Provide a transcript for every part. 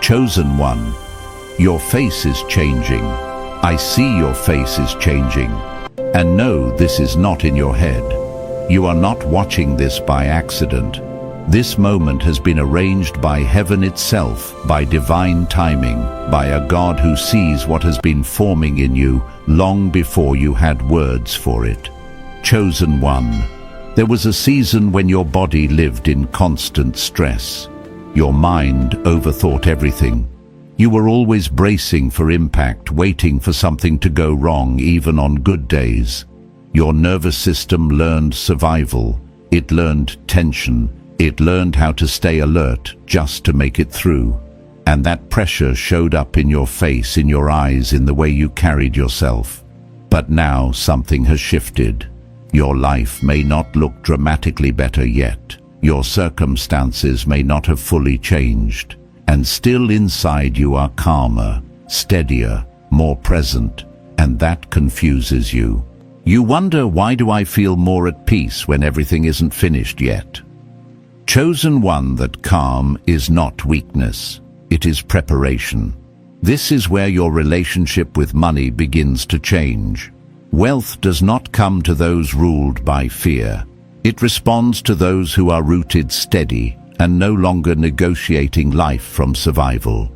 Chosen one, your face is changing. I see your face is changing. And no, this is not in your head. You are not watching this by accident. This moment has been arranged by heaven itself, by divine timing, by a God who sees what has been forming in you long before you had words for it. Chosen one, there was a season when your body lived in constant stress. Your mind overthought everything. You were always bracing for impact, waiting for something to go wrong even on good days. Your nervous system learned survival. It learned tension. It learned how to stay alert just to make it through. And that pressure showed up in your face, in your eyes, in the way you carried yourself. But now something has shifted. Your life may not look dramatically better yet. Your circumstances may not have fully changed. And still inside you are calmer, steadier, more present, and that confuses you. You wonder, why do I feel more at peace when everything isn't finished yet? Chosen one, that calm is not weakness, it is preparation. This is where your relationship with money begins to change. Wealth does not come to those ruled by fear. It responds to those who are rooted steady and no longer negotiating life from survival.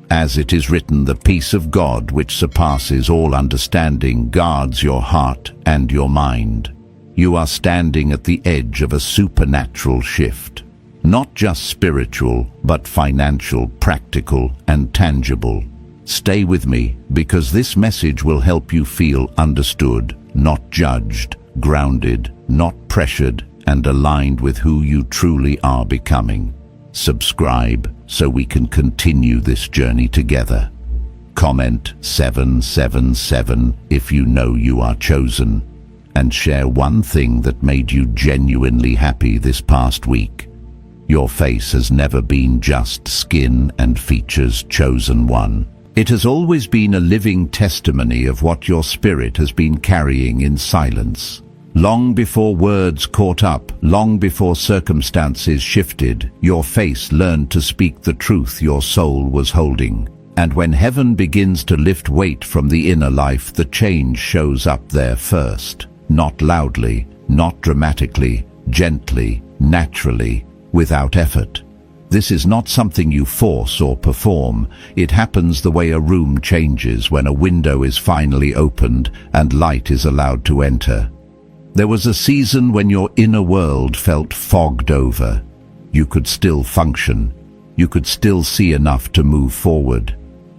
As it is written, the peace of God, which surpasses all understanding, guards your heart and your mind. You are standing at the edge of a supernatural shift. Not just spiritual, but financial, practical, and tangible. Stay with me, because this message will help you feel understood, not judged, grounded, not pressured, and aligned with who you truly are becoming. Subscribe so we can continue this journey together. Comment 777 if you know you are chosen, and share one thing that made you genuinely happy this past week. Your face has never been just skin and features, chosen one. It has always been a living testimony of what your spirit has been carrying in silence. Long before words caught up, long before circumstances shifted, your face learned to speak the truth your soul was holding. And when heaven begins to lift weight from the inner life, the change shows up there first. Not loudly, not dramatically, gently, naturally, without effort. This is not something you force or perform. It happens the way a room changes when a window is finally opened and light is allowed to enter. There was a season when your inner world felt fogged over. You could still function. You could still see enough to move forward.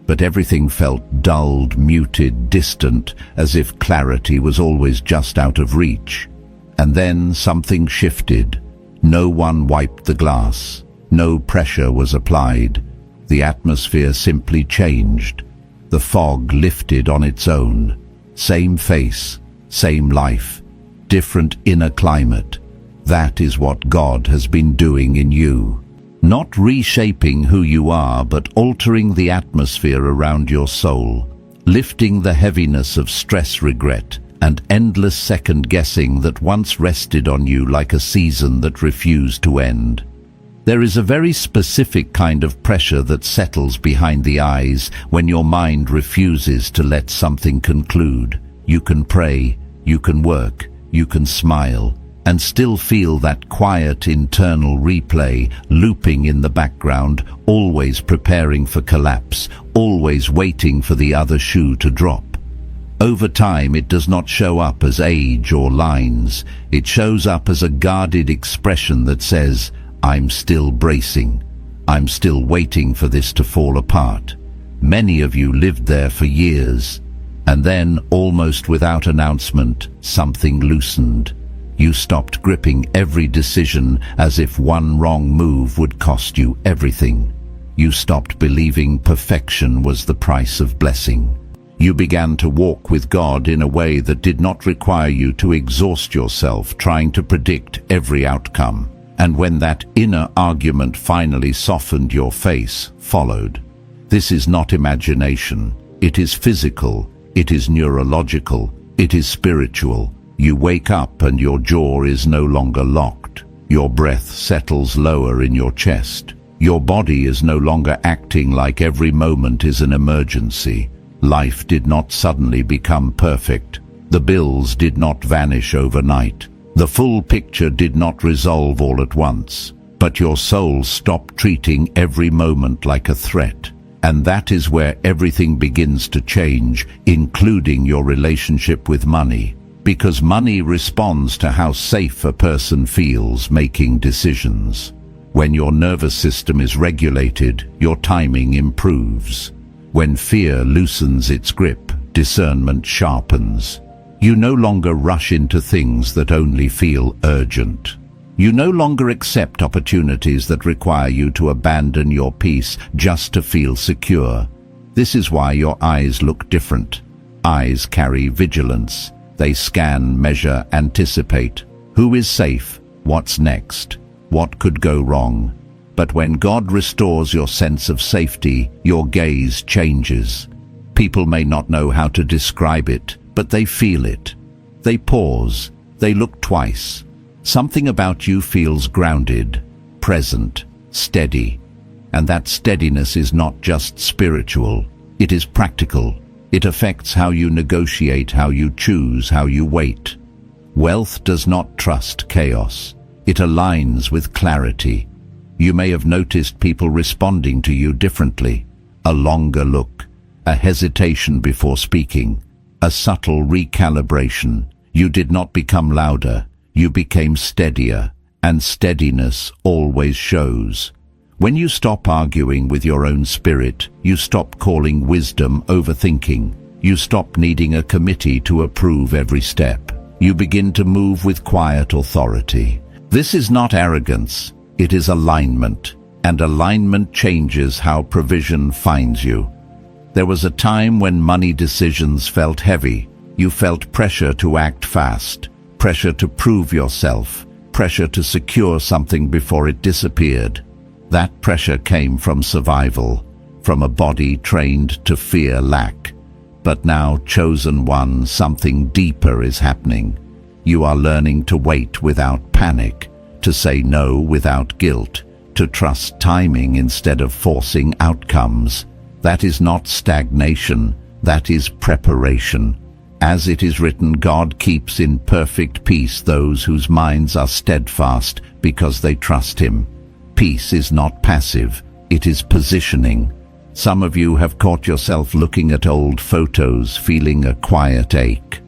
But everything felt dulled, muted, distant, as if clarity was always just out of reach. And then something shifted. No one wiped the glass. No pressure was applied. The atmosphere simply changed. The fog lifted on its own. Same face, same life, different inner climate. That is what God has been doing in you. Not reshaping who you are, but altering the atmosphere around your soul, lifting the heaviness of stress, regret, and endless second-guessing that once rested on you like a season that refused to end. There is a very specific kind of pressure that settles behind the eyes when your mind refuses to let something conclude. You can pray, you can work, you can smile, and still feel that quiet internal replay looping in the background, always preparing for collapse, always waiting for the other shoe to drop. Over time, it does not show up as age or lines. It shows up as a guarded expression that says, "I'm still bracing. I'm still waiting for this to fall apart." Many of you lived there for years, and then, almost without announcement, something loosened. You stopped gripping every decision as if one wrong move would cost you everything. You stopped believing perfection was the price of blessing. You began to walk with God in a way that did not require you to exhaust yourself trying to predict every outcome. And when that inner argument finally softened, your face followed. This is not imagination. It is physical. It is neurological. It is spiritual. You wake up and your jaw is no longer locked. Your breath settles lower in your chest. Your body is no longer acting like every moment is an emergency. Life did not suddenly become perfect. The bills did not vanish overnight. The full picture did not resolve all at once. But your soul stopped treating every moment like a threat. And that is where everything begins to change, including your relationship with money. Because money responds to how safe a person feels making decisions. When your nervous system is regulated, your timing improves. When fear loosens its grip, discernment sharpens. You no longer rush into things that only feel urgent. You no longer accept opportunities that require you to abandon your peace just to feel secure. This is why your eyes look different. Eyes carry vigilance. They scan, measure, anticipate. Who is safe? What's next? What could go wrong? But when God restores your sense of safety, your gaze changes. People may not know how to describe it, but they feel it. They pause. They look twice. Something about you feels grounded, present, steady. And that steadiness is not just spiritual. It is practical. It affects how you negotiate, how you choose, how you wait. Wealth does not trust chaos. It aligns with clarity. You may have noticed people responding to you differently. A longer look, a hesitation before speaking, a subtle recalibration. You did not become louder. You became steadier, and steadiness always shows. When you stop arguing with your own spirit, you stop calling wisdom overthinking. You stop needing a committee to approve every step. You begin to move with quiet authority. This is not arrogance, it is alignment, and alignment changes how provision finds you. There was a time when money decisions felt heavy. You felt pressure to act fast, pressure to prove yourself, pressure to secure something before it disappeared. That pressure came from survival, from a body trained to fear lack. But now, chosen one, something deeper is happening. You are learning to wait without panic, to say no without guilt, to trust timing instead of forcing outcomes. That is not stagnation, that is preparation. As it is written, God keeps in perfect peace those whose minds are steadfast because they trust Him. Peace is not passive, it is positioning. Some of you have caught yourself looking at old photos, feeling a quiet ache.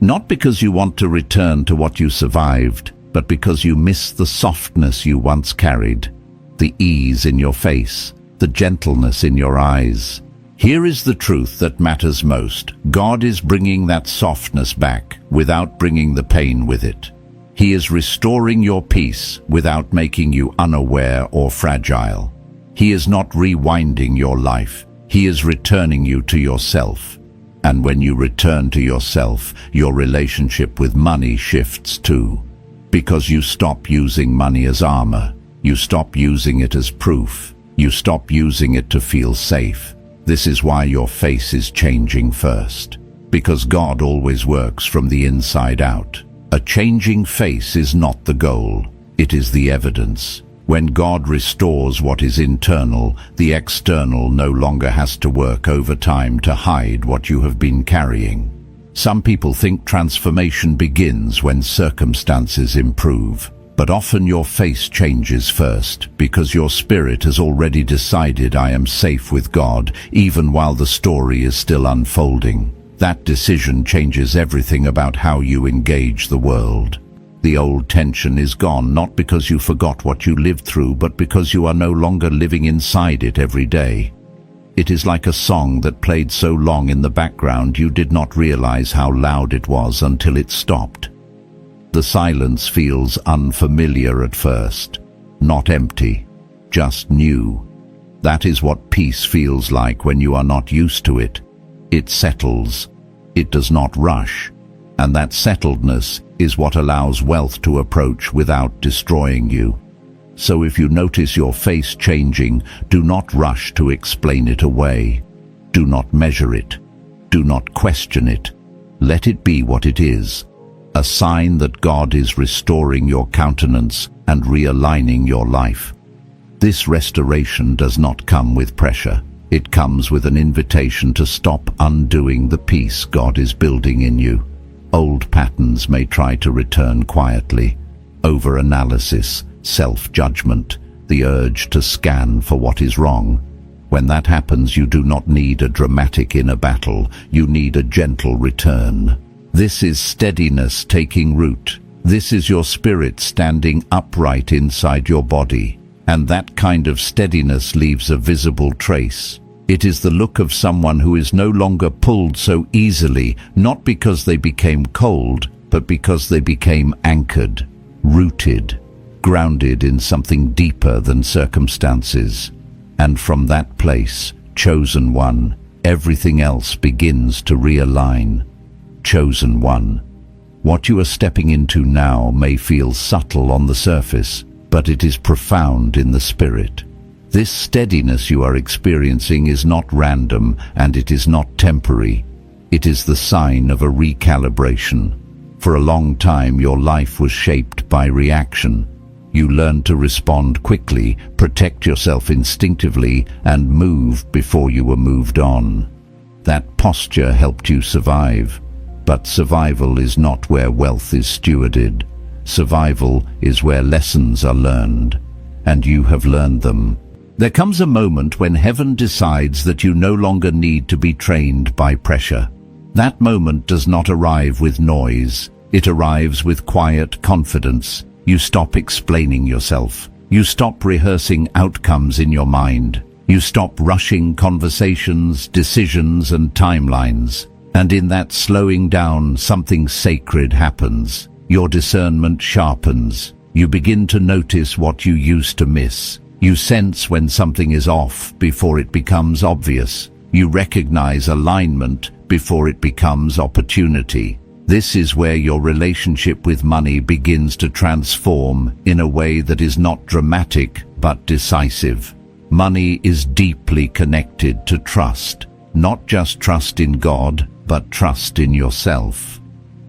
Not because you want to return to what you survived, but because you miss the softness you once carried, the ease in your face, the gentleness in your eyes. Here is the truth that matters most. God is bringing that softness back without bringing the pain with it. He is restoring your peace without making you unaware or fragile. He is not rewinding your life. He is returning you to yourself. And when you return to yourself, your relationship with money shifts too. Because you stop using money as armor. You stop using it as proof. You stop using it to feel safe. This is why your face is changing first. Because God always works from the inside out. A changing face is not the goal. It is the evidence. When God restores what is internal, the external no longer has to work overtime to hide what you have been carrying. Some people think transformation begins when circumstances improve, but often your face changes first because your spirit has already decided, I am safe with God, even while the story is still unfolding. That decision changes everything about how you engage the world. The old tension is gone, not because you forgot what you lived through, but because you are no longer living inside it every day. It is like a song that played so long in the background you did not realize how loud it was until it stopped. The silence feels unfamiliar at first, not empty, just new. That is what peace feels like when you are not used to it. It settles. It does not rush. And that settledness is what allows wealth to approach without destroying you. So if you notice your face changing, do not rush to explain it away. Do not measure it. Do not question it. Let it be what it is, a sign that God is restoring your countenance and realigning your life. This restoration does not come with pressure. It comes with an invitation to stop undoing the peace God is building in you. Old patterns may try to return quietly. Over-analysis, self-judgment, the urge to scan for what is wrong. When that happens, you do not need a dramatic inner battle. You need a gentle return. This is steadiness taking root. This is your spirit standing upright inside your body. And that kind of steadiness leaves a visible trace. It is the look of someone who is no longer pulled so easily, not because they became cold, but because they became anchored, rooted, grounded in something deeper than circumstances. And from that place, chosen one, everything else begins to realign. Chosen one. What you are stepping into now may feel subtle on the surface, but it is profound in the spirit. This steadiness you are experiencing is not random, and it is not temporary. It is the sign of a recalibration. For a long time, your life was shaped by reaction. You learned to respond quickly, protect yourself instinctively, and move before you were moved on. That posture helped you survive. But survival is not where wealth is stewarded. Survival is where lessons are learned, and you have learned them. There comes a moment when heaven decides that you no longer need to be trained by pressure. That moment does not arrive with noise. It arrives with quiet confidence. You stop explaining yourself. You stop rehearsing outcomes in your mind. You stop rushing conversations, decisions, and timelines. And in that slowing down, something sacred happens. Your discernment sharpens. You begin to notice what you used to miss. You sense when something is off before it becomes obvious. You recognize alignment before it becomes opportunity. This is where your relationship with money begins to transform in a way that is not dramatic but decisive. Money is deeply connected to trust. Not just trust in God, but trust in yourself.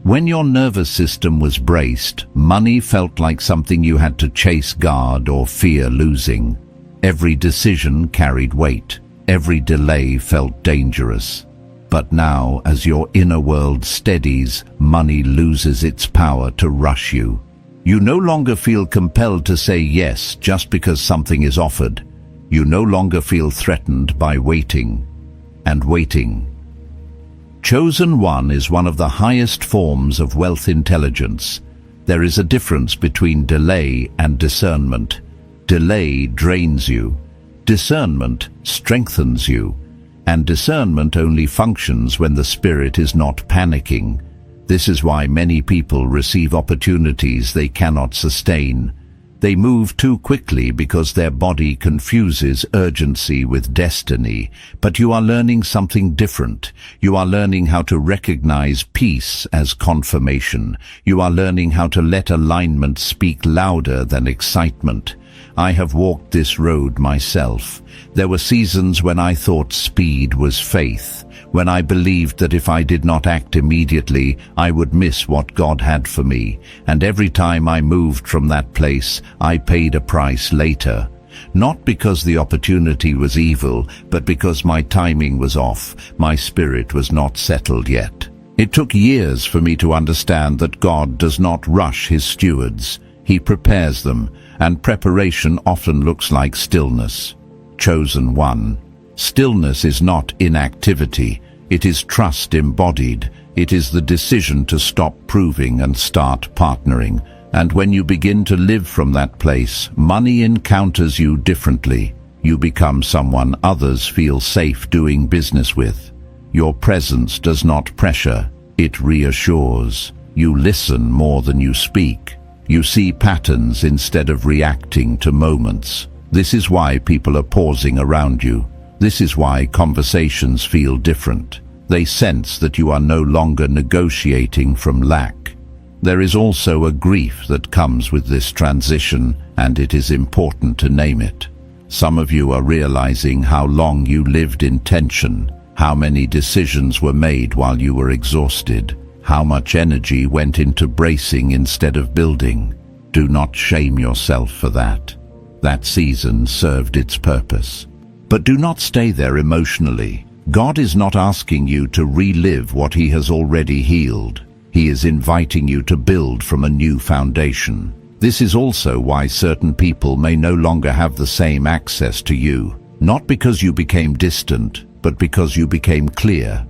When your nervous system was braced, money felt like something you had to chase, guard, or fear losing. Every decision carried weight. Every delay felt dangerous. But now, as your inner world steadies, money loses its power to rush you. You no longer feel compelled to say yes just because something is offered. You no longer feel threatened by waiting. And waiting. Chosen one is one of the highest forms of wealth intelligence. There is a difference between delay and discernment. Delay drains you. Discernment strengthens you. And discernment only functions when the spirit is not panicking. This is why many people receive opportunities they cannot sustain. They move too quickly because their body confuses urgency with destiny. But you are learning something different. You are learning how to recognize peace as confirmation. You are learning how to let alignment speak louder than excitement. I have walked this road myself. There were seasons when I thought speed was faith, when I believed that if I did not act immediately, I would miss what God had for me. And every time I moved from that place, I paid a price later. Not because the opportunity was evil, but because my timing was off. My spirit was not settled yet. It took years for me to understand that God does not rush his stewards. He prepares them, and preparation often looks like stillness. Chosen one. Stillness is not inactivity. It is trust embodied. It is the decision to stop proving and start partnering. And when you begin to live from that place, money encounters you differently. You become someone others feel safe doing business with. Your presence does not pressure, it reassures. You listen more than you speak. You see patterns instead of reacting to moments. This is why people are pausing around you. This is why conversations feel different. They sense that you are no longer negotiating from lack. There is also a grief that comes with this transition, and it is important to name it. Some of you are realizing how long you lived in tension, how many decisions were made while you were exhausted, how much energy went into bracing instead of building. Do not shame yourself for that. That season served its purpose. But do not stay there emotionally. God is not asking you to relive what He has already healed. He is inviting you to build from a new foundation. This is also why certain people may no longer have the same access to you, not because you became distant, but because you became clear.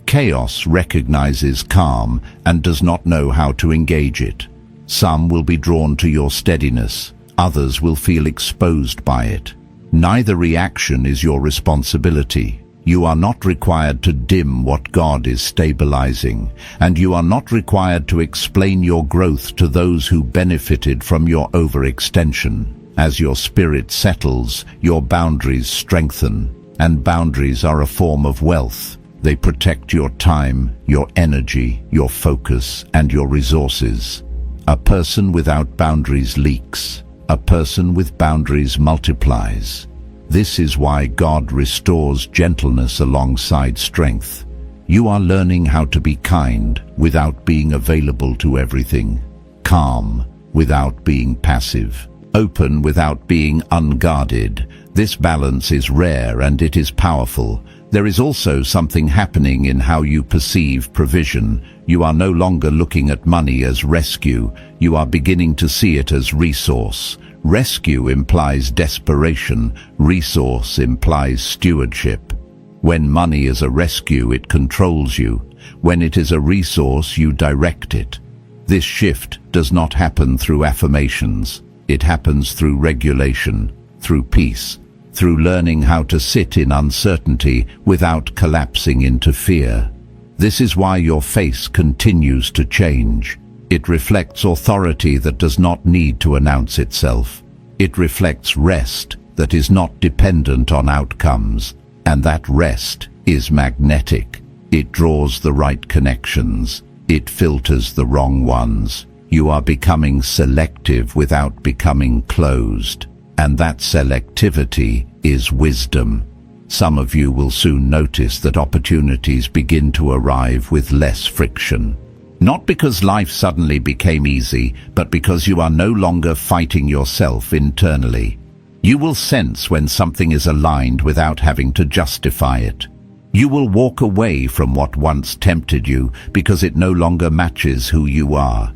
Chaos recognizes calm and does not know how to engage it. Some will be drawn to your steadiness, others will feel exposed by it. Neither reaction is your responsibility. You are not required to dim what God is stabilizing, and you are not required to explain your growth to those who benefited from your overextension. As your spirit settles, your boundaries strengthen, and boundaries are a form of wealth. They protect your time, your energy, your focus, and your resources. A person without boundaries leaks. A person with boundaries multiplies. This is why God restores gentleness alongside strength. You are learning how to be kind without being available to everything, calm without being passive, open without being unguarded. This balance is rare and it is powerful. There is also something happening in how you perceive provision. You are no longer looking at money as rescue. You are beginning to see it as resource. Rescue implies desperation. Resource implies stewardship. When money is a rescue, it controls you. When it is a resource, you direct it. This shift does not happen through affirmations. It happens through regulation, through peace, through learning how to sit in uncertainty without collapsing into fear. This is why your face continues to change. It reflects authority that does not need to announce itself. It reflects rest that is not dependent on outcomes. And that rest is magnetic. It draws the right connections. It filters the wrong ones. You are becoming selective without becoming closed. And that selectivity is wisdom. Some of you will soon notice that opportunities begin to arrive with less friction. Not because life suddenly became easy, but because you are no longer fighting yourself internally. You will sense when something is aligned without having to justify it. You will walk away from what once tempted you because it no longer matches who you are.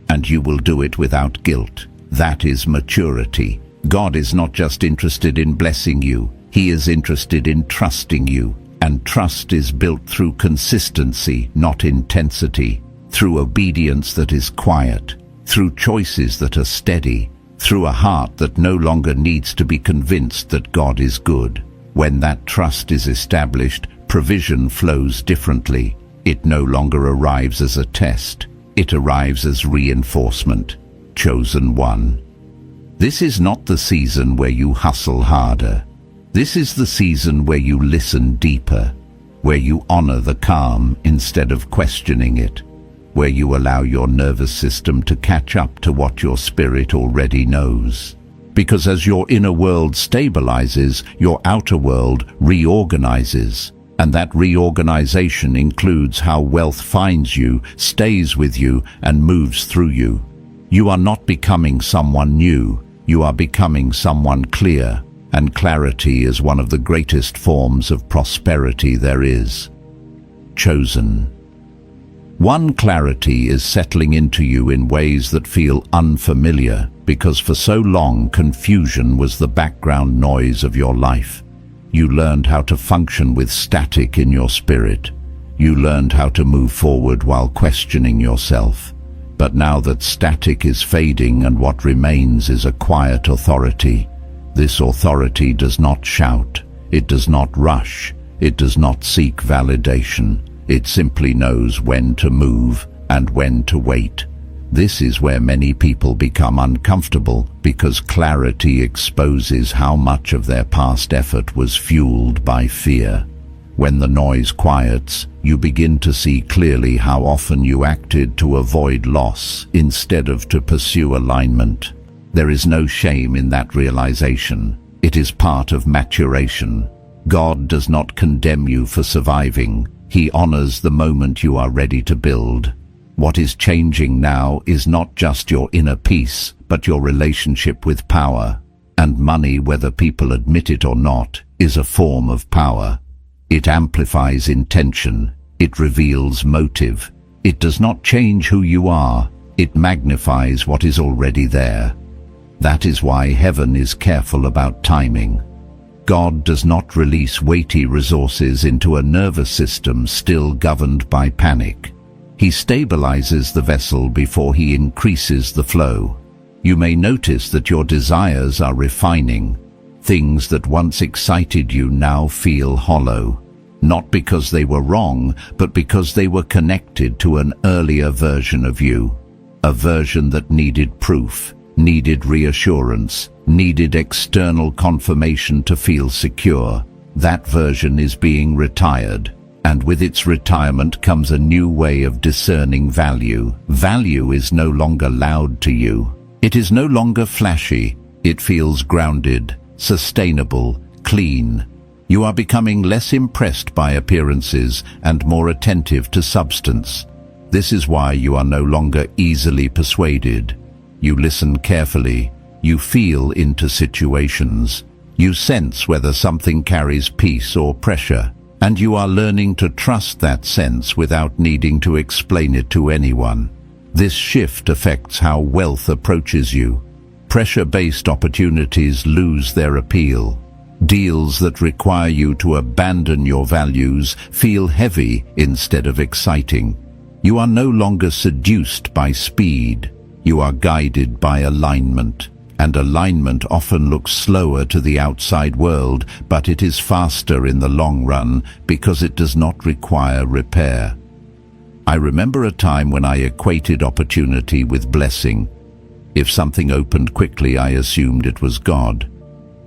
And you will do it without guilt. That is maturity. God is not just interested in blessing you. He is interested in trusting you. And trust is built through consistency, not intensity. Through obedience that is quiet, through choices that are steady, through a heart that no longer needs to be convinced that God is good. When that trust is established, provision flows differently. It no longer arrives as a test. It arrives as reinforcement. Chosen one. This is not the season where you hustle harder. This is the season where you listen deeper, where you honor the calm instead of questioning it, where you allow your nervous system to catch up to what your spirit already knows. Because as your inner world stabilizes, your outer world reorganizes. And that reorganization includes how wealth finds you, stays with you, and moves through you. You are not becoming someone new. You are becoming someone clear. And clarity is one of the greatest forms of prosperity there is. Chosen. One clarity is settling into you in ways that feel unfamiliar because for so long confusion was the background noise of your life. You learned how to function with static in your spirit. You learned how to move forward while questioning yourself. But now that static is fading and what remains is a quiet authority, this authority does not shout, it does not rush, it does not seek validation. It simply knows when to move and when to wait. This is where many people become uncomfortable because clarity exposes how much of their past effort was fueled by fear. When the noise quiets, you begin to see clearly how often you acted to avoid loss instead of to pursue alignment. There is no shame in that realization. It is part of maturation. God does not condemn you for surviving. He honors the moment you are ready to build. What is changing now is not just your inner peace, but your relationship with power. And money, whether people admit it or not, is a form of power. It amplifies intention. It reveals motive. It does not change who you are. It magnifies what is already there. That is why heaven is careful about timing. God does not release weighty resources into a nervous system still governed by panic. He stabilizes the vessel before he increases the flow. You may notice that your desires are refining. Things that once excited you now feel hollow. Not because they were wrong, but because they were connected to an earlier version of you. A version that needed proof, needed reassurance, needed external confirmation to feel secure. That version is being retired, and with its retirement comes a new way of discerning value. Value is no longer loud to you. It is no longer flashy. It feels grounded, sustainable, clean. You are becoming less impressed by appearances and more attentive to substance. This is why you are no longer easily persuaded. You listen carefully. You feel into situations. You sense whether something carries peace or pressure, and you are learning to trust that sense without needing to explain it to anyone. This shift affects how wealth approaches you. Pressure-based opportunities lose their appeal. Deals that require you to abandon your values feel heavy instead of exciting. You are no longer seduced by speed. You are guided by alignment. And alignment often looks slower to the outside world, but it is faster in the long run because it does not require repair. I remember a time when I equated opportunity with blessing. If something opened quickly, I assumed it was God.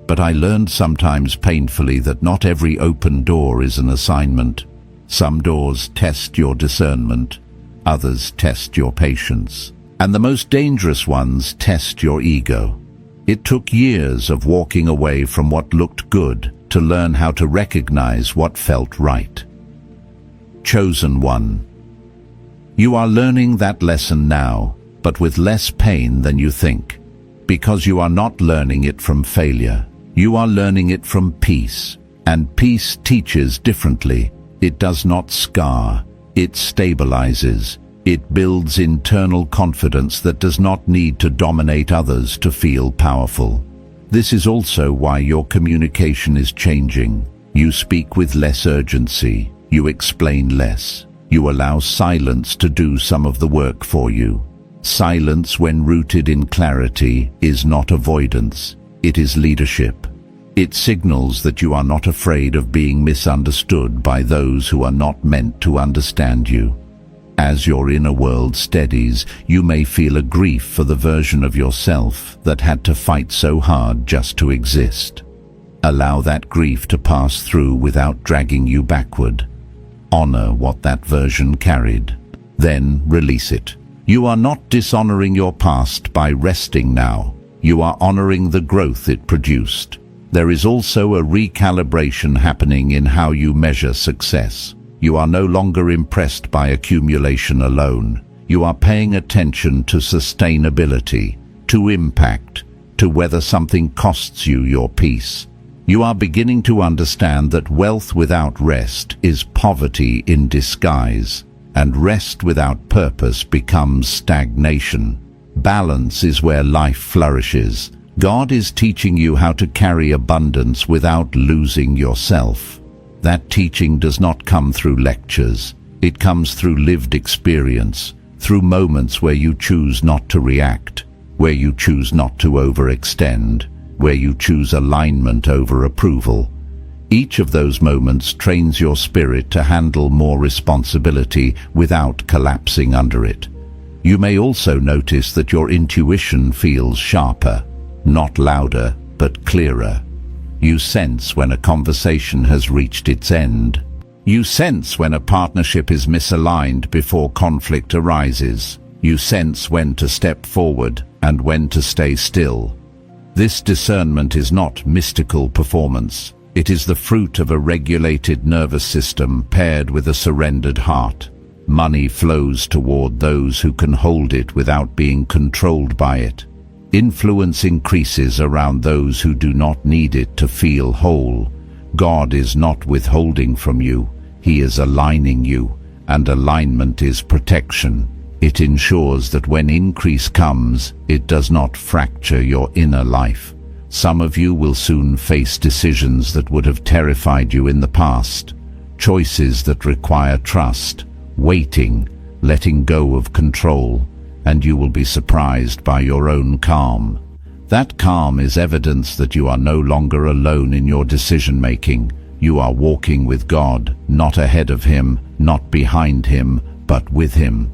But I learned sometimes painfully that not every open door is an assignment. Some doors test your discernment, others test your patience, and the most dangerous ones test your ego. It took years of walking away from what looked good to learn how to recognize what felt right. Chosen one. You are learning that lesson now, but with less pain than you think, because you are not learning it from failure. You are learning it from peace, and peace teaches differently. It does not scar, it stabilizes. It builds internal confidence that does not need to dominate others to feel powerful. This is also why your communication is changing. You speak with less urgency. You explain less. You allow silence to do some of the work for you. Silence, when rooted in clarity, is not avoidance. It is leadership. It signals that you are not afraid of being misunderstood by those who are not meant to understand you. As your inner world steadies, you may feel a grief for the version of yourself that had to fight so hard just to exist. Allow that grief to pass through without dragging you backward. Honor what that version carried. Then release it. You are not dishonoring your past by resting now. You are honoring the growth it produced. There is also a recalibration happening in how you measure success. You are no longer impressed by accumulation alone. You are paying attention to sustainability, to impact, to whether something costs you your peace. You are beginning to understand that wealth without rest is poverty in disguise, and rest without purpose becomes stagnation. Balance is where life flourishes. God is teaching you how to carry abundance without losing yourself. That teaching does not come through lectures. It comes through lived experience, through moments where you choose not to react, where you choose not to overextend, where you choose alignment over approval. Each of those moments trains your spirit to handle more responsibility without collapsing under it. You may also notice that your intuition feels sharper, not louder, but clearer. You sense when a conversation has reached its end. You sense when a partnership is misaligned before conflict arises. You sense when to step forward and when to stay still. This discernment is not mystical performance. It is the fruit of a regulated nervous system paired with a surrendered heart. Money flows toward those who can hold it without being controlled by it. Influence increases around those who do not need it to feel whole. God is not withholding from you, He is aligning you, and alignment is protection. It ensures that when increase comes, it does not fracture your inner life. Some of you will soon face decisions that would have terrified you in the past, choices that require trust, waiting, letting go of control, and you will be surprised by your own calm. That calm is evidence that you are no longer alone in your decision-making. You are walking with God, not ahead of Him, not behind Him, but with Him.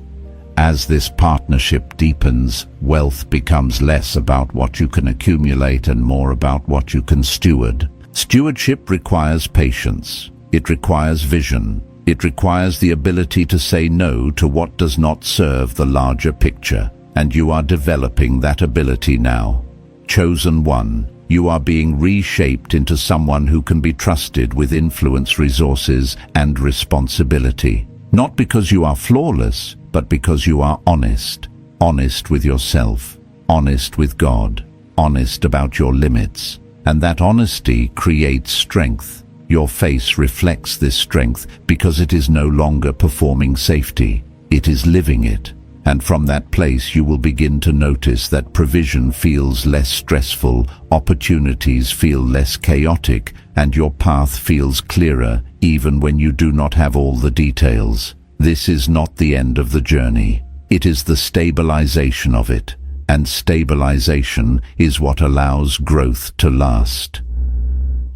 As this partnership deepens, wealth becomes less about what you can accumulate and more about what you can steward. Stewardship requires patience. It requires vision. It requires the ability to say no to what does not serve the larger picture. And you are developing that ability now. Chosen one, you are being reshaped into someone who can be trusted with influence, resources, and responsibility. Not because you are flawless, but because you are honest. Honest with yourself, honest with God, honest about your limits. And that honesty creates strength. Your face reflects this strength because it is no longer performing safety. It is living it. And from that place you will begin to notice that provision feels less stressful, opportunities feel less chaotic, and your path feels clearer even when you do not have all the details. This is not the end of the journey. It is the stabilization of it. And stabilization is what allows growth to last.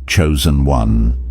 Chosen one.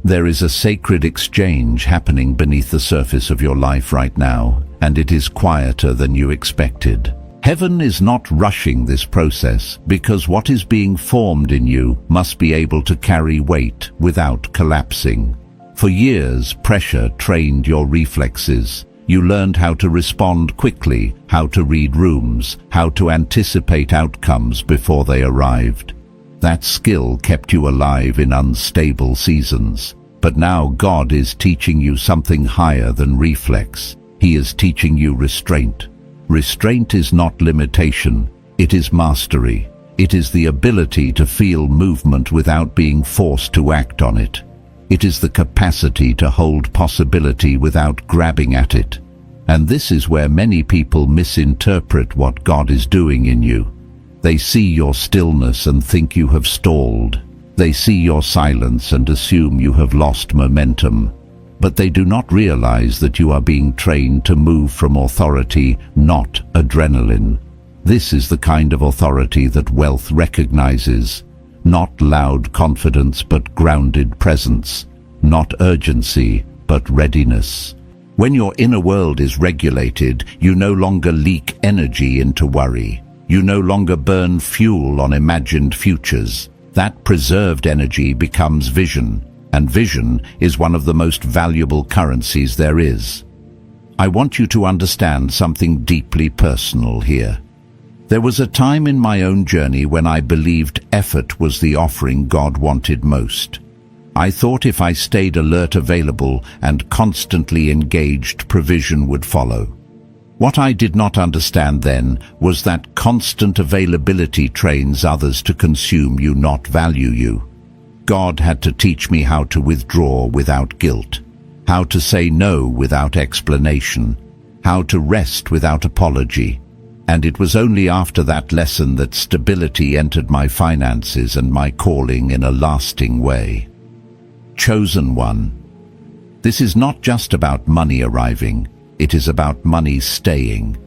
There is a sacred exchange happening beneath the surface of your life right now, and it is quieter than you expected. Heaven is not rushing this process because what is being formed in you must be able to carry weight without collapsing. For years, pressure trained your reflexes. You learned how to respond quickly, how to read rooms, how to anticipate outcomes before they arrived. That skill kept you alive in unstable seasons. But now God is teaching you something higher than reflex. He is teaching you restraint. Restraint is not limitation, it is mastery. It is the ability to feel movement without being forced to act on it. It is the capacity to hold possibility without grabbing at it. And this is where many people misinterpret what God is doing in you. They see your stillness and think you have stalled. They see your silence and assume you have lost momentum. But they do not realize that you are being trained to move from authority, not adrenaline. This is the kind of authority that wealth recognizes. Not loud confidence but grounded presence. Not urgency but readiness. When your inner world is regulated, you no longer leak energy into worry. You no longer burn fuel on imagined futures. That preserved energy becomes vision, and vision is one of the most valuable currencies there is. I want you to understand something deeply personal here. There was a time in my own journey when I believed effort was the offering God wanted most. I thought if I stayed alert, available, and constantly engaged, provision would follow. What I did not understand then was that constant availability trains others to consume you, not value you. God had to teach me how to withdraw without guilt, how to say no without explanation, how to rest without apology. And it was only after that lesson that stability entered my finances and my calling in a lasting way. Chosen one. This is not just about money arriving. It is about money staying.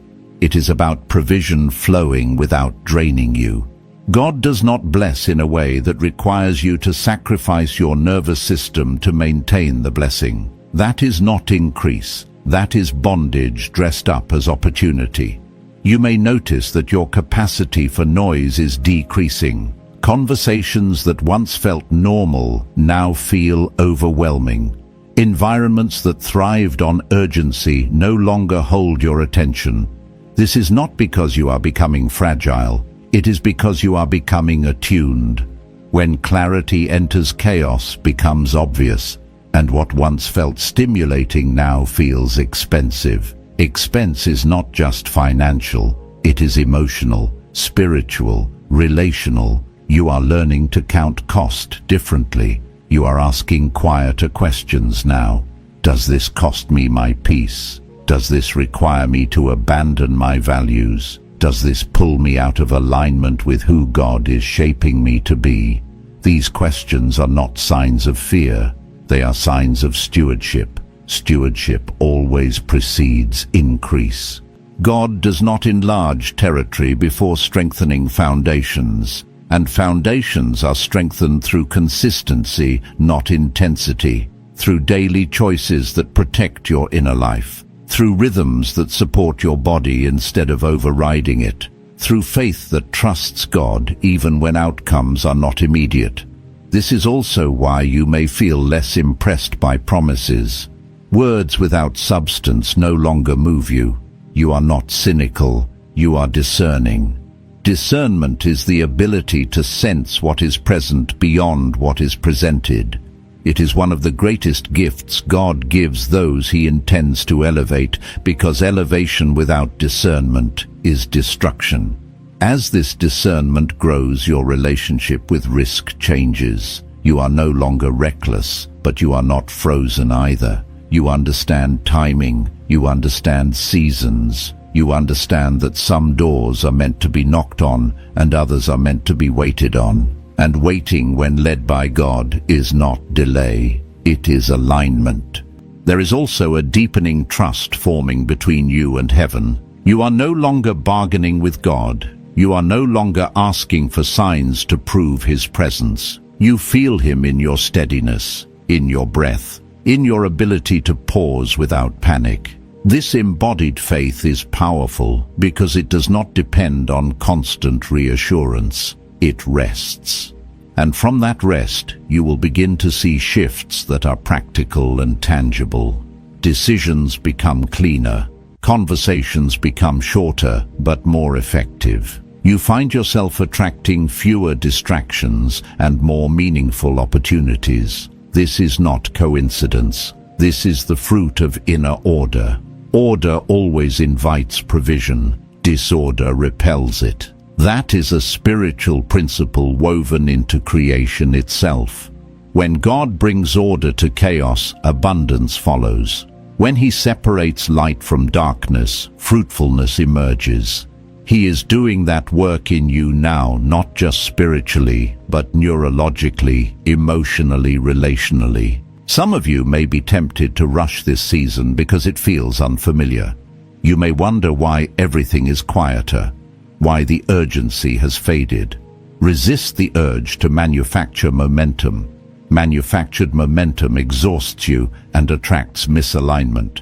It is about provision flowing without draining you. God does not bless in a way that requires you to sacrifice your nervous system to maintain the blessing. That is not increase. That is bondage dressed up as opportunity. You may notice that your capacity for noise is decreasing. Conversations that once felt normal now feel overwhelming. Environments that thrived on urgency no longer hold your attention. This is not because you are becoming fragile. It is because you are becoming attuned. When clarity enters, chaos becomes obvious, and what once felt stimulating now feels expensive. Expense is not just financial, it is emotional. spiritual, relational. You are learning to count cost differently. You are asking quieter questions now. Does this cost me my peace? Does this require me to abandon my values? Does this pull me out of alignment with who God is shaping me to be? These questions are not signs of fear. They are signs of stewardship. Stewardship always precedes increase. God does not enlarge territory before strengthening foundations, and foundations are strengthened through consistency, not intensity, through daily choices that protect your inner life, through rhythms that support your body instead of overriding it, through faith that trusts God even when outcomes are not immediate. This is also why you may feel less impressed by promises. Words without substance no longer move you. You are not cynical, you are discerning. Discernment is the ability to sense what is present beyond what is presented. It is one of the greatest gifts God gives those he intends to elevate, because elevation without discernment is destruction. As this discernment grows, your relationship with risk changes. You are no longer reckless, but you are not frozen either. You understand timing, you understand seasons, you understand that some doors are meant to be knocked on and others are meant to be waited on. And waiting, when led by God, is not delay, it is alignment. There is also a deepening trust forming between you and heaven. You are no longer bargaining with God. You are no longer asking for signs to prove his presence. You feel him in your steadiness, in your breath, in your ability to pause without panic. This embodied faith is powerful because it does not depend on constant reassurance. It rests. And from that rest, you will begin to see shifts that are practical and tangible. Decisions become cleaner. Conversations become shorter but more effective. You find yourself attracting fewer distractions and more meaningful opportunities. This is not coincidence. This is the fruit of inner order. Order always invites provision. Disorder repels it. That is a spiritual principle woven into creation itself. When God brings order to chaos, abundance follows. When he separates light from darkness, fruitfulness emerges. He is doing that work in you now, not just spiritually, but neurologically, emotionally, relationally. Some of you may be tempted to rush this season because it feels unfamiliar. You may wonder why everything is quieter, why the urgency has faded. Resist the urge to manufacture momentum. Manufactured momentum exhausts you and attracts misalignment.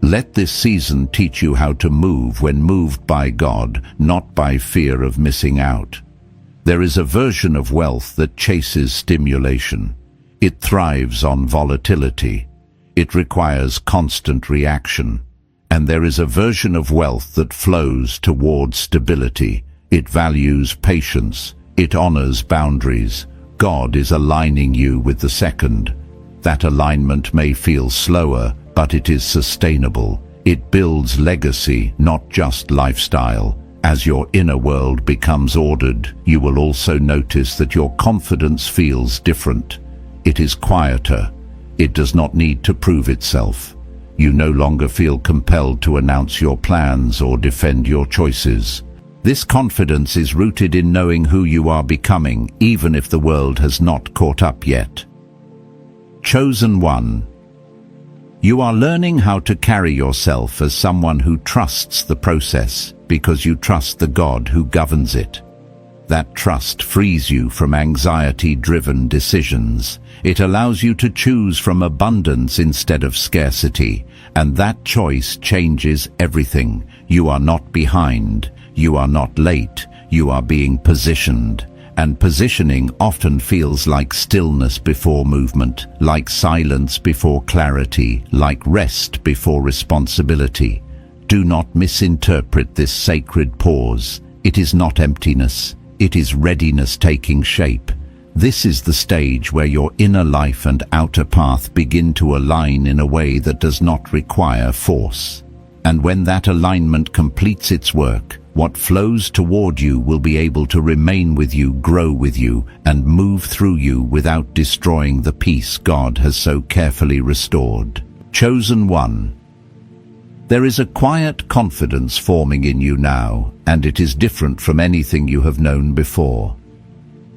Let this season teach you how to move when moved by God, not by fear of missing out. There is a version of wealth that chases stimulation. It thrives on volatility. It requires constant reaction. And there is a version of wealth that flows towards stability. It values patience. It honors boundaries. God is aligning you with the second. That alignment may feel slower, but it is sustainable. It builds legacy, not just lifestyle. As your inner world becomes ordered, you will also notice that your confidence feels different. It is quieter. It does not need to prove itself. You no longer feel compelled to announce your plans or defend your choices. This confidence is rooted in knowing who you are becoming, even if the world has not caught up yet. Chosen one. You are learning how to carry yourself as someone who trusts the process because you trust the God who governs it. That trust frees you from anxiety-driven decisions. It allows you to choose from abundance instead of scarcity, and that choice changes everything. You are not behind. You are not late. You are being positioned. And positioning often feels like stillness before movement, like silence before clarity, like rest before responsibility. Do not misinterpret this sacred pause. It is not emptiness. It is readiness taking shape. This is the stage where your inner life and outer path begin to align in a way that does not require force. And when that alignment completes its work, What flows toward you will be able to remain with you, grow with you, and move through you without destroying the peace God has so carefully restored. Chosen one. There is a quiet confidence forming in you now, and it is different from anything you have known before.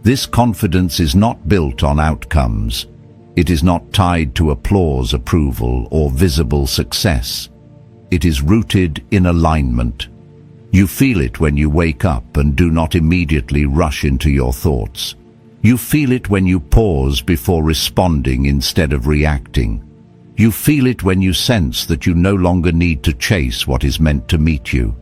This confidence is not built on outcomes. It is not tied to applause, approval, or visible success. It is rooted in alignment. You feel it when you wake up and do not immediately rush into your thoughts. You feel it when you pause before responding instead of reacting. You feel it when you sense that you no longer need to chase what is meant to meet you.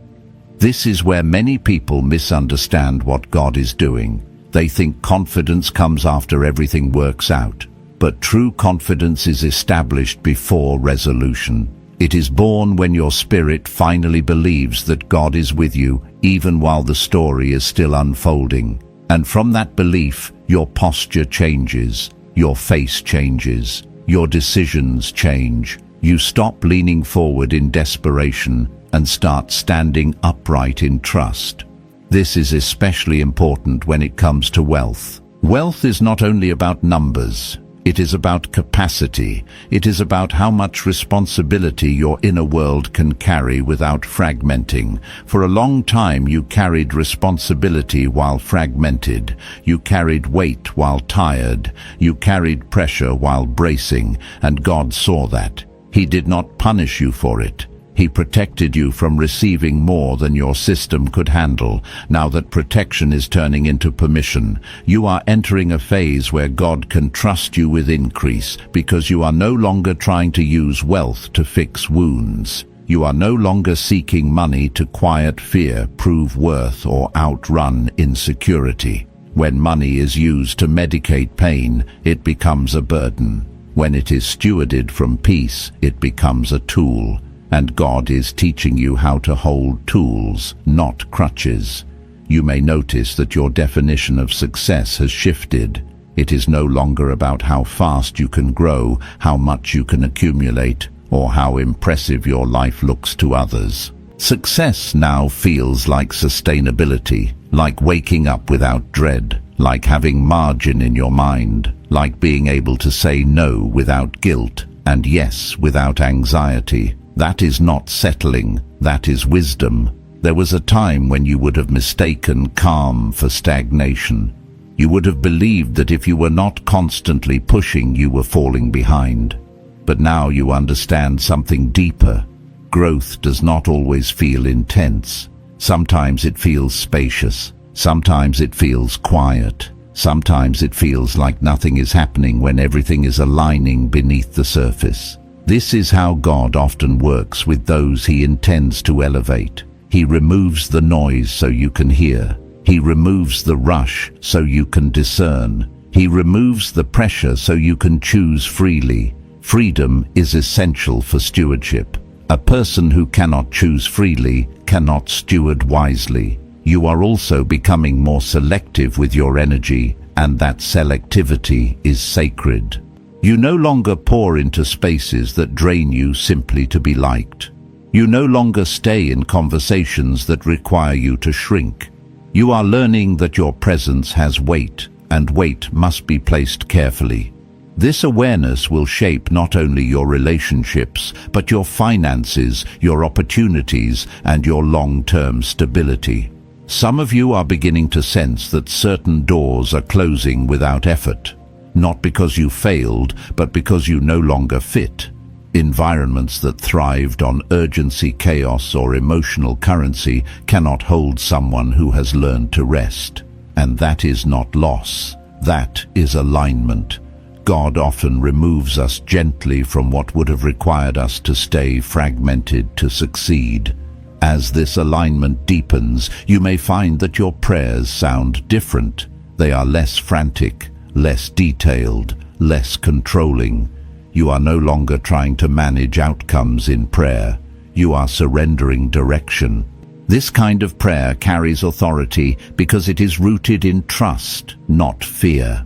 This is where many people misunderstand what God is doing. They think confidence comes after everything works out. But true confidence is established before resolution. It is born when your spirit finally believes that God is with you, even while the story is still unfolding. And from that belief, your posture changes, your face changes, your decisions change. You stop leaning forward in desperation and start standing upright in trust. This is especially important when it comes to wealth. Wealth is not only about numbers. It is about capacity. It is about how much responsibility your inner world can carry without fragmenting. For a long time you carried responsibility while fragmented. You carried weight while tired. You carried pressure while bracing, and God saw that. He did not punish you for it. He protected you from receiving more than your system could handle. Now that protection is turning into permission, you are entering a phase where God can trust you with increase, because you are no longer trying to use wealth to fix wounds. You are no longer seeking money to quiet fear, prove worth, or outrun insecurity. When money is used to medicate pain, it becomes a burden. When it is stewarded from peace, it becomes a tool. And God is teaching you how to hold tools, not crutches. You may notice that your definition of success has shifted. It is no longer about how fast you can grow, how much you can accumulate, or how impressive your life looks to others. Success now feels like sustainability, like waking up without dread, like having margin in your mind, like being able to say no without guilt, and yes without anxiety. That is not settling, that is wisdom. There was a time when you would have mistaken calm for stagnation. You would have believed that if you were not constantly pushing, you were falling behind. But now you understand something deeper. Growth does not always feel intense. Sometimes it feels spacious. Sometimes it feels quiet. Sometimes it feels like nothing is happening when everything is aligning beneath the surface. This is how God often works with those He intends to elevate. He removes the noise so you can hear. He removes the rush so you can discern. He removes the pressure so you can choose freely. Freedom is essential for stewardship. A person who cannot choose freely cannot steward wisely. You are also becoming more selective with your energy, and that selectivity is sacred. You no longer pour into spaces that drain you simply to be liked. You no longer stay in conversations that require you to shrink. You are learning that your presence has weight, and weight must be placed carefully. This awareness will shape not only your relationships, but your finances, your opportunities, and your long-term stability. Some of you are beginning to sense that certain doors are closing without effort. Not because you failed, but because you no longer fit. Environments that thrived on urgency, chaos, or emotional currency cannot hold someone who has learned to rest. And that is not loss. That is alignment. God often removes us gently from what would have required us to stay fragmented to succeed. As this alignment deepens, you may find that your prayers sound different. They are less frantic, less detailed, less controlling. You are no longer trying to manage outcomes in prayer. You are surrendering direction. This kind of prayer carries authority because it is rooted in trust, not fear.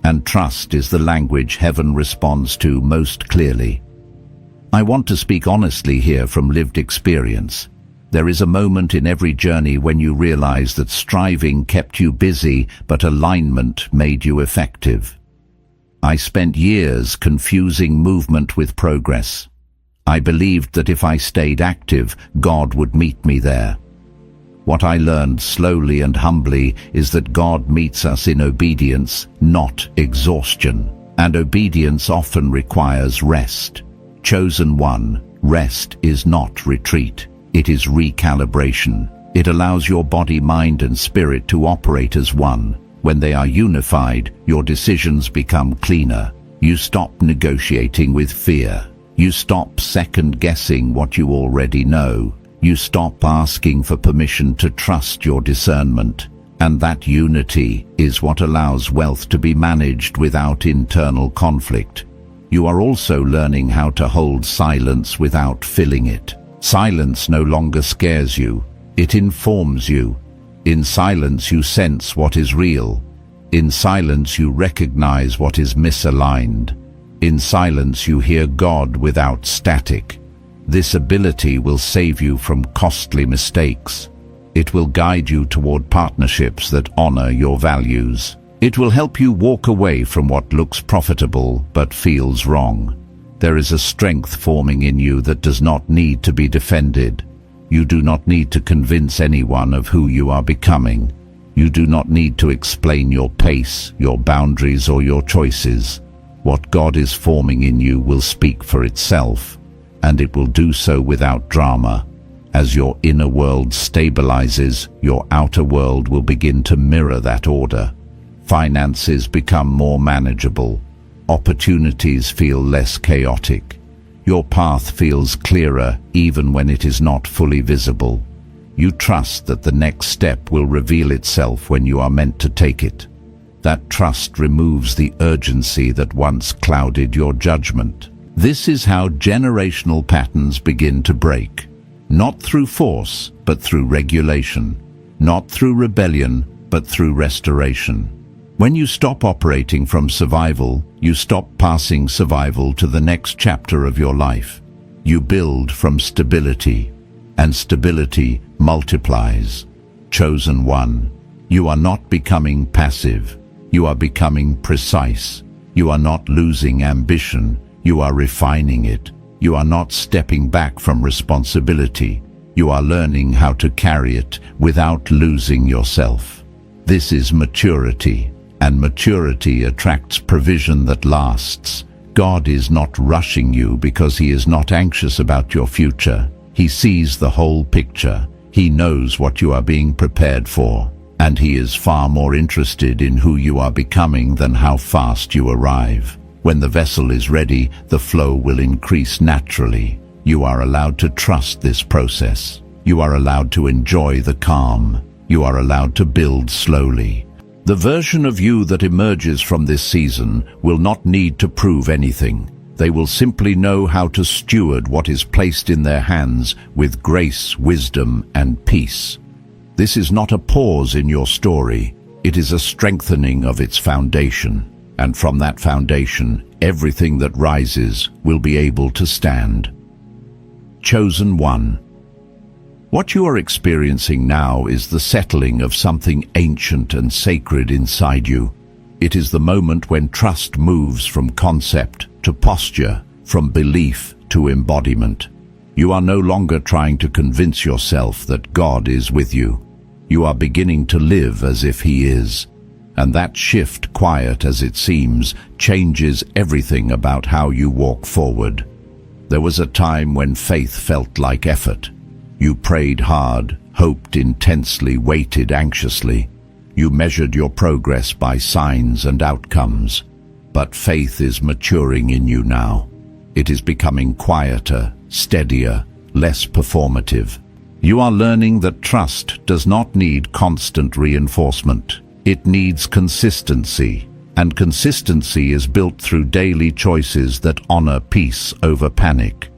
And trust is the language heaven responds to most clearly. I want to speak honestly here from lived experience. There is a moment in every journey when you realize that striving kept you busy, but alignment made you effective. I spent years confusing movement with progress. I believed that if I stayed active, God would meet me there. What I learned slowly and humbly is that God meets us in obedience, not exhaustion. And obedience often requires rest. Chosen one, rest is not retreat. It is recalibration. It allows your body, mind, and spirit to operate as one. When they are unified, your decisions become cleaner. You stop negotiating with fear. You stop second-guessing what you already know. You stop asking for permission to trust your discernment. And that unity is what allows wealth to be managed without internal conflict. You are also learning how to hold silence without filling it. Silence no longer scares you. It informs you. In silence you sense what is real. In silence you recognize what is misaligned. In silence you hear God without static. This ability will save you from costly mistakes. It will guide you toward partnerships that honor your values. It will help you walk away from what looks profitable but feels wrong. There is a strength forming in you that does not need to be defended. You do not need to convince anyone of who you are becoming. You do not need to explain your pace, your boundaries, or your choices. What God is forming in you will speak for itself, and it will do so without drama. As your inner world stabilizes, your outer world will begin to mirror that order. Finances become more manageable. Opportunities feel less chaotic. Your path feels clearer even when it is not fully visible. You trust that the next step will reveal itself when you are meant to take it. That trust removes the urgency that once clouded your judgment. This is how generational patterns begin to break. Not through force, but through regulation. Not through rebellion, but through restoration. When you stop operating from survival, you stop passing survival to the next chapter of your life. You build from stability, and stability multiplies. Chosen one, you are not becoming passive. You are becoming precise. You are not losing ambition. You are refining it. You are not stepping back from responsibility. You are learning how to carry it without losing yourself. This is maturity, and maturity attracts provision that lasts. God is not rushing you because He is not anxious about your future. He sees the whole picture. He knows what you are being prepared for, and He is far more interested in who you are becoming than how fast you arrive. When the vessel is ready, the flow will increase naturally. You are allowed to trust this process. You are allowed to enjoy the calm. You are allowed to build slowly. The version of you that emerges from this season will not need to prove anything. They will simply know how to steward what is placed in their hands with grace, wisdom, and peace. This is not a pause in your story. It is a strengthening of its foundation. And from that foundation, everything that rises will be able to stand. Chosen one. What you are experiencing now is the settling of something ancient and sacred inside you. It is the moment when trust moves from concept to posture, from belief to embodiment. You are no longer trying to convince yourself that God is with you. You are beginning to live as if He is. And that shift, quiet as it seems, changes everything about how you walk forward. There was a time when faith felt like effort. You prayed hard, hoped intensely, waited anxiously. You measured your progress by signs and outcomes. But faith is maturing in you now. It is becoming quieter, steadier, less performative. You are learning that trust does not need constant reinforcement. It needs consistency, and consistency is built through daily choices that honor peace over panic.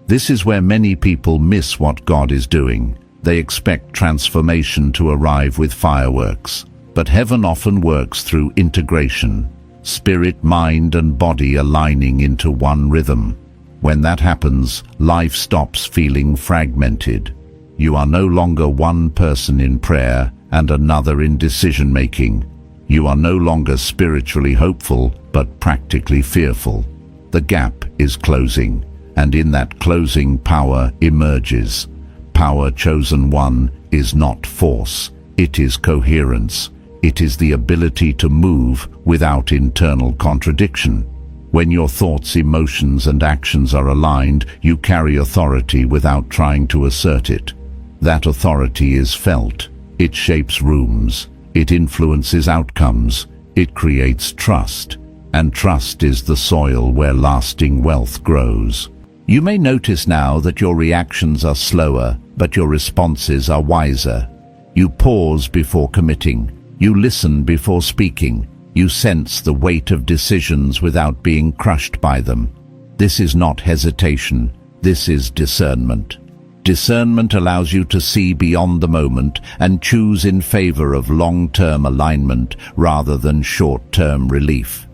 This is where many people miss what God is doing. They expect transformation to arrive with fireworks, but heaven often works through integration, spirit, mind, and body aligning into one rhythm. When that happens, life stops feeling fragmented. You are no longer one person in prayer and another in decision-making. You are no longer spiritually hopeful, but practically fearful. The gap is closing, and in that closing power emerges. Power, chosen one, is not force. It is coherence. It is the ability to move without internal contradiction. When your thoughts, emotions, and actions are aligned, you carry authority without trying to assert it. That authority is felt. It shapes rooms. It influences outcomes. It creates trust. And trust is the soil where lasting wealth grows. You may notice now that your reactions are slower, but your responses are wiser. You pause before committing. You listen before speaking. You sense the weight of decisions without being crushed by them. This is not hesitation. This is discernment. Discernment allows you to see beyond the moment and choose in favor of long-term alignment rather than short-term relief.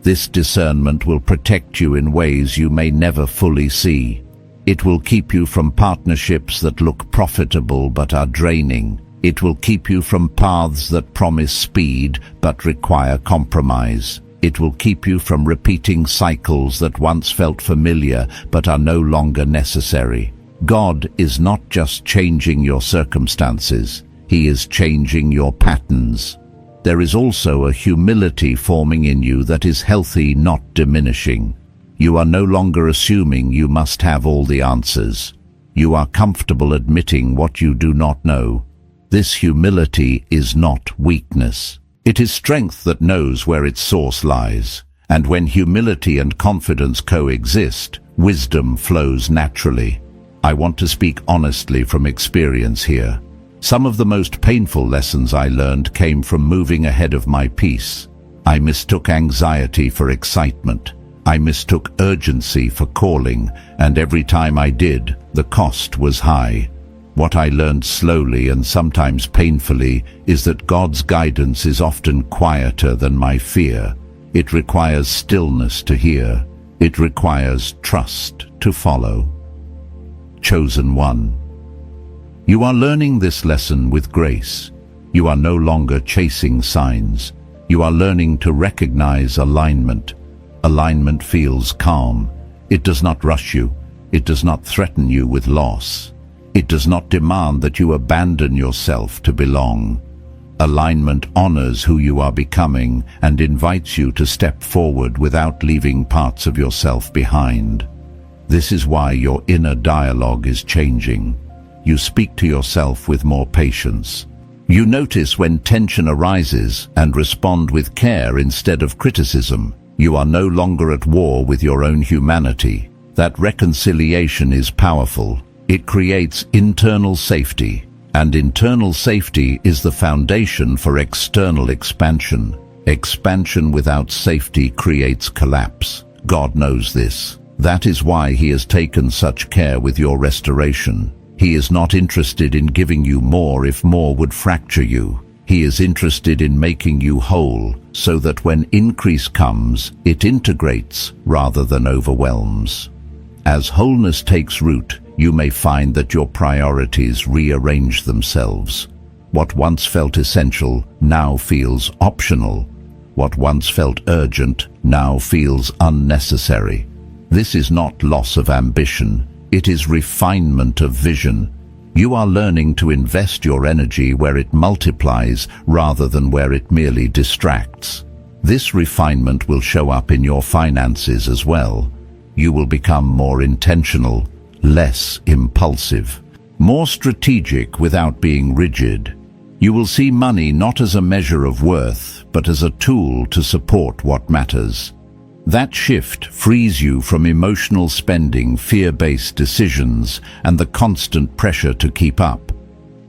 This discernment will protect you in ways you may never fully see. It will keep you from partnerships that look profitable but are draining. It will keep you from paths that promise speed but require compromise. It will keep you from repeating cycles that once felt familiar but are no longer necessary. God is not just changing your circumstances, He is changing your patterns. There is also a humility forming in you that is healthy, not diminishing. You are no longer assuming you must have all the answers. You are comfortable admitting what you do not know. This humility is not weakness. It is strength that knows where its source lies. And when humility and confidence coexist, wisdom flows naturally. I want to speak honestly from experience here. Some of the most painful lessons I learned came from moving ahead of my pace. I mistook anxiety for excitement. I mistook urgency for calling, and every time I did, the cost was high. What I learned slowly and sometimes painfully is that God's guidance is often quieter than my fear. It requires stillness to hear. It requires trust to follow. Chosen one. You are learning this lesson with grace. You are no longer chasing signs. You are learning to recognize alignment. Alignment feels calm. It does not rush you. It does not threaten you with loss. It does not demand that you abandon yourself to belong. Alignment honors who you are becoming and invites you to step forward without leaving parts of yourself behind. This is why your inner dialogue is changing. You speak to yourself with more patience. You notice when tension arises and respond with care instead of criticism. You are no longer at war with your own humanity. That reconciliation is powerful. It creates internal safety, and internal safety is the foundation for external expansion. Expansion without safety creates collapse. God knows this. That is why He has taken such care with your restoration. He is not interested in giving you more if more would fracture you. He is interested in making you whole, so that when increase comes, it integrates rather than overwhelms. As wholeness takes root, you may find that your priorities rearrange themselves. What once felt essential now feels optional. What once felt urgent now feels unnecessary. This is not loss of ambition, it is refinement of vision. You are learning to invest your energy where it multiplies rather than where it merely distracts. This refinement will show up in your finances as well. You will become more intentional, less impulsive, more strategic without being rigid. You will see money not as a measure of worth, but as a tool to support what matters. That shift frees you from emotional spending, fear-based decisions, and the constant pressure to keep up.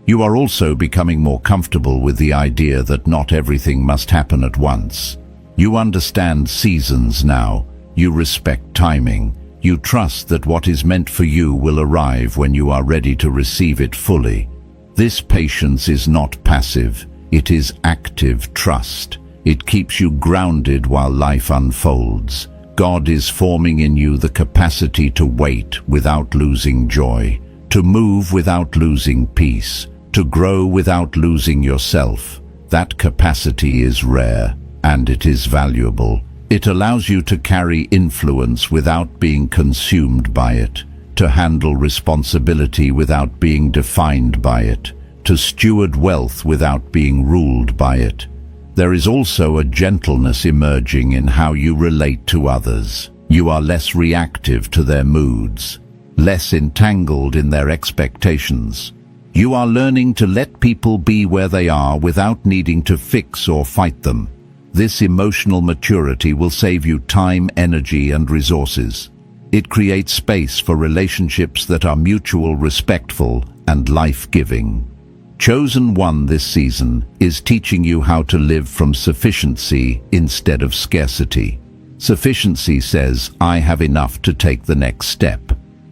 You are also becoming more comfortable with the idea that not everything must happen at once. You understand seasons now. You respect timing. You trust that what is meant for you will arrive when you are ready to receive it fully. This patience is not passive. It is active trust. It keeps you grounded while life unfolds. God is forming in you the capacity to wait without losing joy, to move without losing peace, to grow without losing yourself. That capacity is rare, and it is valuable. It allows you to carry influence without being consumed by it, to handle responsibility without being defined by it, to steward wealth without being ruled by it. There is also a gentleness emerging in how you relate to others. You are less reactive to their moods, less entangled in their expectations. You are learning to let people be where they are without needing to fix or fight them. This emotional maturity will save you time, energy, and resources. It creates space for relationships that are mutual, respectful, and life-giving. Chosen One this season is teaching you how to live from sufficiency instead of scarcity. Sufficiency says, I have enough to take the next step.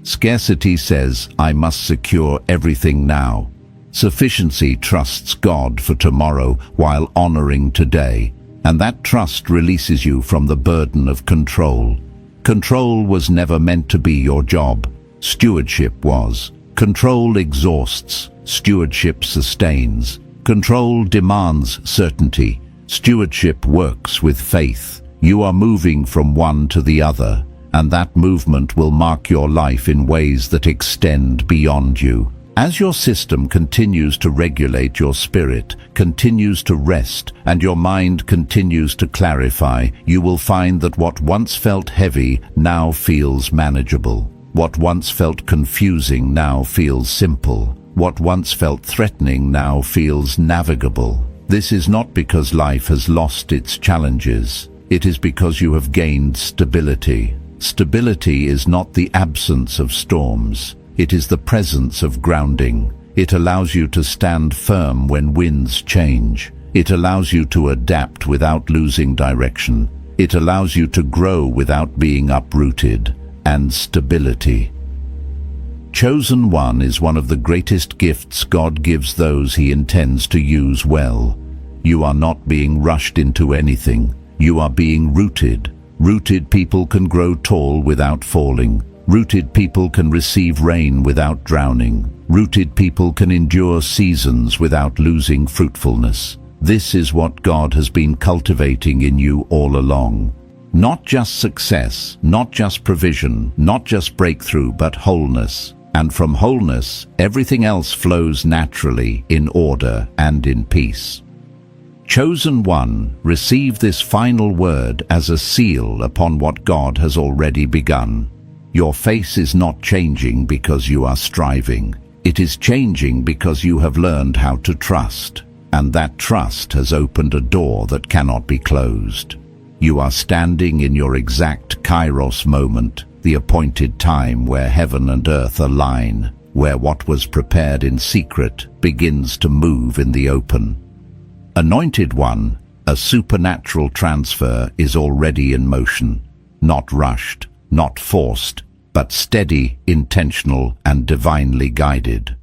Scarcity says, I must secure everything now. Sufficiency trusts God for tomorrow while honoring today, and that trust releases you from the burden of control. Control was never meant to be your job. Stewardship was. Control exhausts. Stewardship sustains. Control demands certainty. Stewardship works with faith. You are moving from one to the other, and that movement will mark your life in ways that extend beyond you. As your system continues to regulate, your spirit continues to rest, and your mind continues to clarify, you will find that what once felt heavy now feels manageable. What once felt confusing now feels simple. What once felt threatening now feels navigable. This is not because life has lost its challenges. It is because you have gained stability. Stability is not the absence of storms. It is the presence of grounding. It allows you to stand firm when winds change. It allows you to adapt without losing direction. It allows you to grow without being uprooted. And stability. Chosen One is one of the greatest gifts God gives those He intends to use well. You are not being rushed into anything. You are being rooted. Rooted people can grow tall without falling. Rooted people can receive rain without drowning. Rooted people can endure seasons without losing fruitfulness. This is what God has been cultivating in you all along. Not just success, not just provision, not just breakthrough, but wholeness. And from wholeness, everything else flows naturally, in order and in peace. Chosen One, receive this final word as a seal upon what God has already begun. Your face is not changing because you are striving. It is changing because you have learned how to trust, and that trust has opened a door that cannot be closed. You are standing in your exact Kairos moment, the appointed time where heaven and earth align, where what was prepared in secret begins to move in the open. Anointed One, a supernatural transfer is already in motion, not rushed, not forced, but steady, intentional, and divinely guided.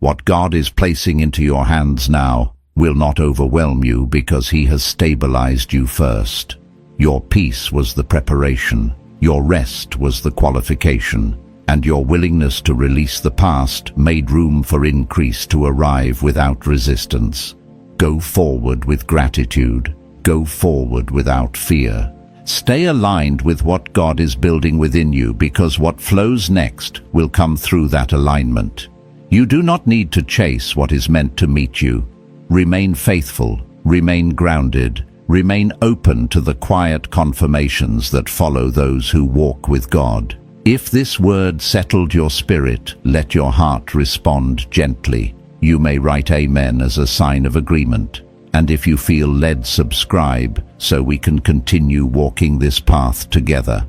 What God is placing into your hands now will not overwhelm you because He has stabilized you first. Your peace was the preparation, your rest was the qualification, and your willingness to release the past made room for increase to arrive without resistance. Go forward with gratitude. Go forward without fear. Stay aligned with what God is building within you, because what flows next will come through that alignment. You do not need to chase what is meant to meet you. Remain faithful, remain grounded, remain open to the quiet confirmations that follow those who walk with God. If this word settled your spirit, let your heart respond gently. You may write Amen as a sign of agreement. And if you feel led, subscribe so we can continue walking this path together.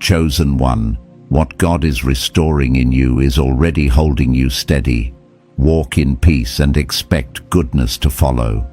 Chosen One, what God is restoring in you is already holding you steady. Walk in peace and expect goodness to follow.